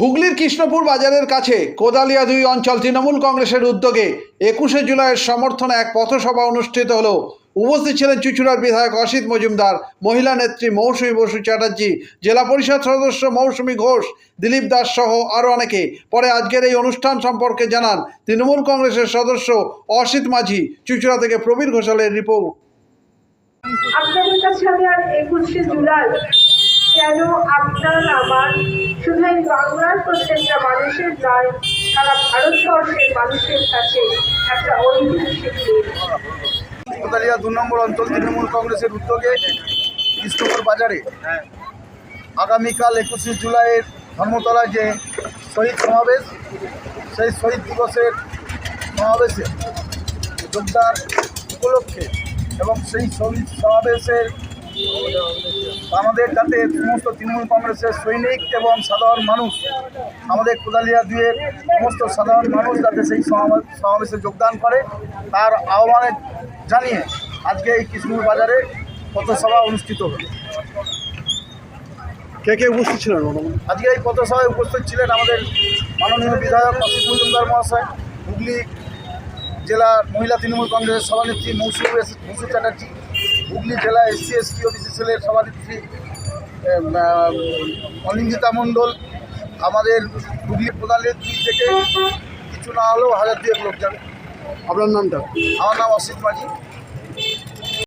হুগলির কৃষ্ণপুর বাজারের কাছে কোদালিয়া ২ অঞ্চল তৃণমূল কংগ্রেসের উদ্যোগে ২১শে জুলাইয়ের সমর্থনে এক পথসভা অনুষ্ঠিত হলো। উপস্থিত ছিলেন চুঁচুড়ার বিধায়ক অসিত মজুমদার, মহিলা নেত্রী মৌসুমী বসু চ্যাটার্জি, জেলা পরিষদ সদস্য মৌসুমী ঘোষ, দিলীপ দাস সহ আরও অনেকে। পরে আজকের এই অনুষ্ঠান সম্পর্কে জানান তৃণমূল কংগ্রেসের সদস্য অসিত মাঝি। চুঁচুড়া থেকে প্রবীর ঘোষালের রিপোর্ট। আপনাদের কাছে আমি আর ২১শে জুলাই কেন আপনার আমার শুধু এই বাংলার প্রত্যেকটা মানুষের নয়, সারা ভারতবর্ষের মানুষের কাছে একটা ঐতিহাসিক দিন। কোদালিয়া ২ নম্বর অঞ্চল তৃণমূল কংগ্রেসের উদ্যোগে কৃষ্ণপুর বাজারে আগামীকাল ২১শে জুলাইয়ের ধর্মতলায় যে শহীদ সমাবেশ, সেই শহীদ দিবসের সমাবেশে যোগদান উপলক্ষে এবং সেই শহীদ সমাবেশের আমাদের যাতে সমস্ত তৃণমূল কংগ্রেসের সৈনিক এবং সাধারণ মানুষ, আমাদের কোদালিয়া ২-এর সমস্ত সাধারণ মানুষ যাতে সেই সমাবেশে যোগদান করে, তার আহ্বানে জানিয়ে আজকে এই কৃষ্ণপুর বাজারে পথসভা অনুষ্ঠিত হল। কে কে উপস্থিত ছিলেন? আজকে এই পথসভায় উপস্থিত ছিলেন আমাদের মাননীয় বিধায়ক অসিত মজুমদার মহাশয়, হুগলি জেলা মহিলা তৃণমূল কংগ্রেসের সভানেত্রী মৌসুমী বসু চ্যাটার্জি, হুগলি জেলা SC/ST ওবিসি সেলের সভানেত্রী অনিন্দিতা মণ্ডল, আমাদের হুগলি কোদালিয়া ২ থেকে কিছু না হলেও ১,০০০ লোক যাবে। আপনার নামটা? আমার নাম অসিত মাঝি।